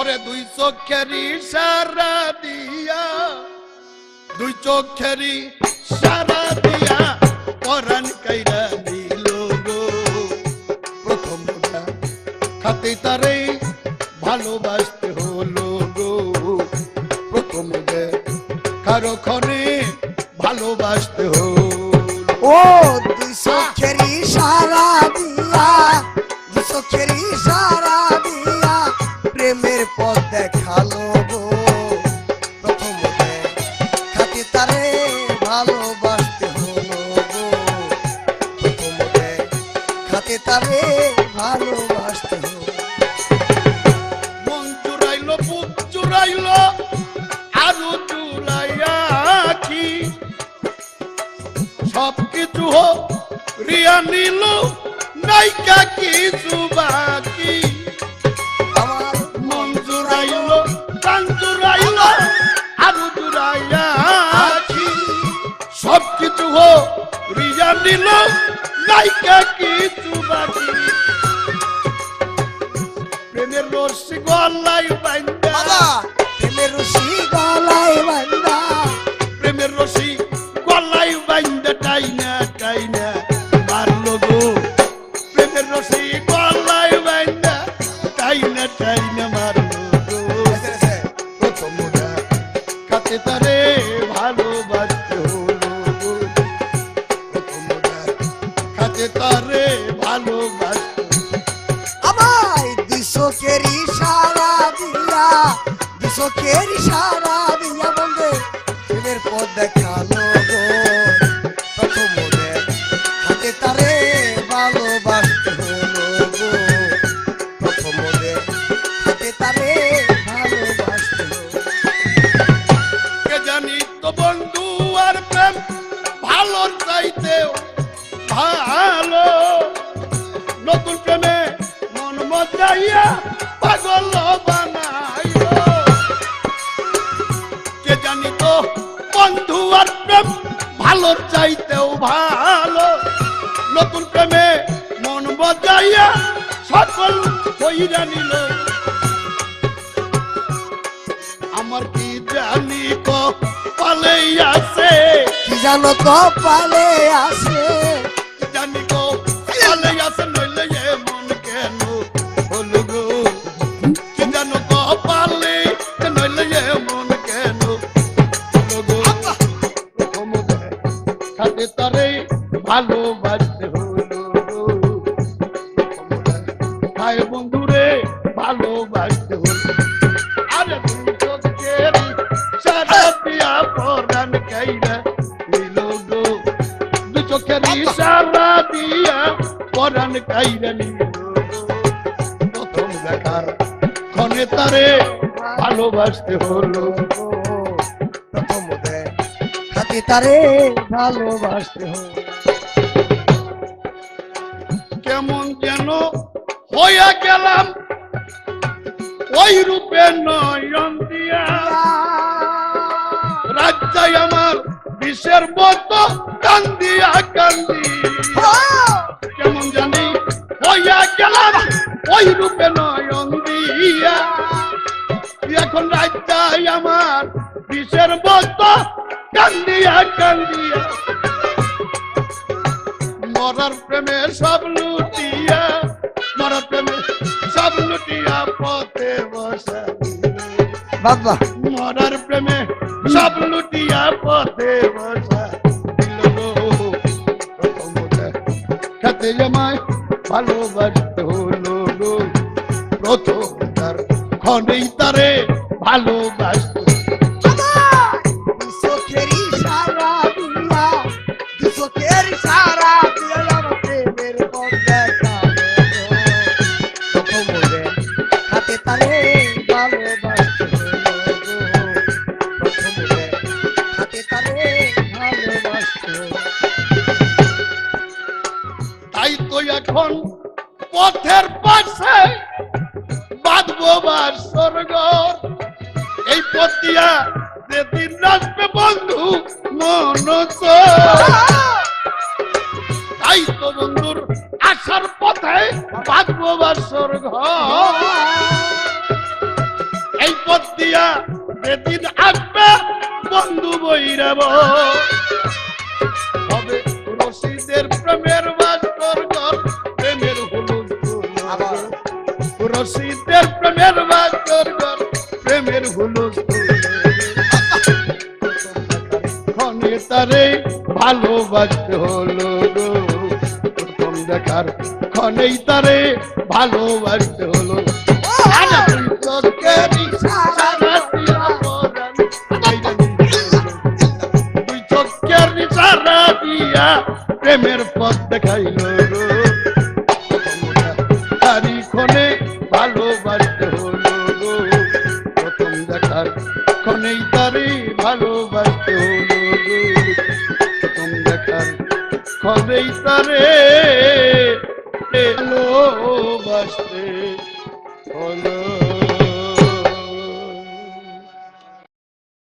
ওরে দুই চোখেরই সারা দিয়া, দুই চোখেরই সারা দিয়া পরাণ কাইরা দিল গো। প্রথম খাতে তারে ভালোবাসতে হলো গো। প্রথম কারো ক্ষণে ভালোবাসতে হলো। ও দুই চোখেরই সারা দিয়া, দুই চোখেরই সারা দিয়া প্রেমের পথ দেখালো গো। প্রথম খাতে তারে ভালোবাসতে হলো গো। প্রথম খাতে তারে ভালোবাসতে হলো। মন চুরাইলো বুক চুরাইলো আরো চুরাইয়া কি, সবকিছু হোক রিয়া নিল নাইকা কিছু বাকি। আমার মন চুরাইলো প্রাণ চুরাইলো আরো চুরাইয়া কি, সবকিছু হোক রিয়া নিল নাইকা কিছু বাকি। প্রেমের রশি গলায় বাঁধা, বাবা প্রেমের রশি গলায় বাঁধা, প্রেমের রশি গলায় বাঁধা টাইনা টাইনা মারলো গো। প্রেমের রশি গলায় বাঁধা টাইনা টাইনা মারলো গো। প্রথম খাতে তারে ভালোবাসতে হলো গো। প্রথম খাতে তারে ভালোবাসতে। আমায় দুই চোখেরই সারা দিয়া, দুই চোখেরই সারা দিয়া বন্ধে প্রেমের পথ দেখালো গো। প্রথম হাতে তারে ভালোবাসতে হলো গো। প্রথম হাতে তারে ভালোবাসতে হলো। কে জানি তো বন্ধু আর প্রেম ভালো চাইতেও ভালো, নতুন প্রেমে মন মজাইয়া পাগল বানাইলো। কে জানি তো বন্ধু আর প্রেম ভালো চাইতেও ভালো, নতুন প্রেমে মন মজাইয়া সকল কইরা নিল। আমার কি জানি কপালে আছে, কি জানো কপালে আছে, কি জানি কপালে আছে নইলে এমন কেন হলো গো। কি জানো কপালে নইলে এমন কেন হলো গো। প্রথম খাতে তারে ভালোবাসতে হলো গো। হায় বন্ধুরে ভালোবাসতে হলো। আরে দুই চোখেরই সারা দিয়া পরাণ কাইরা নিল গো। দুই চোখেরই সারা দিয়া পরাণ কাইরা নিল গো। প্রথম দেখার ক্ষণে তারে ভালোবাসতে হলো। প্রথম হাতে তারে ভালোবাসতে হলো। কেমন যেন হইয়া গেলাম ওই রূপে নয়ন দিয়া, রাজ্জায় আমার বিষের মতো কান্দিয়া কান্দি। কেমন জানি হইয়া গেলাম ওই রূপে নয়ন দিয়া, এখন রাজ্জায় আমার বিষের মতো কান্দিয়া কান্দিয়া। মরার প্রেমে সব লুটিয়া, মরার প্রেমে সব লুটিয়া পথে বসা। বাবা মরার প্রেমে সব লুটিয়া পথে বসা দিল গো। প্রথম খাতে আমায় ভালোবাসতে হলো গো। প্রথম তার ক্ষণেই তারে ভালোবাসতে। দুই চোখেরই সারা দিয়া, দুই চোখেরই সারা দিয়া আমার প্রেমের পথ দেখালো গো। প্রথম হাতে তারে ভালোবাসতে হলো গো। প্রথম হাতে তারে ভালোবাসতে হলো। তাই তো এখন পথের পাশে বাঁধবো বাসর ঘর। এই পথ দিয়া যেদিন আসবে বন্ধু মন তাই তো বন্ধুর আসার পথে বাঁধবো বাসর ঘর। যেদিন আসবে বন্ধু বৈরাব হবে রশিদের প্রেমের বাসর ঘর প্রেমের হলুদ রশিদের প্রেমের বাসর ঘর প্রেমের হলুদ ক্ষণে তারে ভালোবাসতে হলো গো প্রথম দেখার ক্ষণেই তারে ভালোবাসতে হলো প্রেমের পথ দেখাইল তারিখনে ভালোবাসতে হলো গো প্রথম দেখার ক্ষণেই তারে ভালোবাসতে হলো গো প্রথম দেখার ক্ষণেই তারে ভালোবাসতে হলো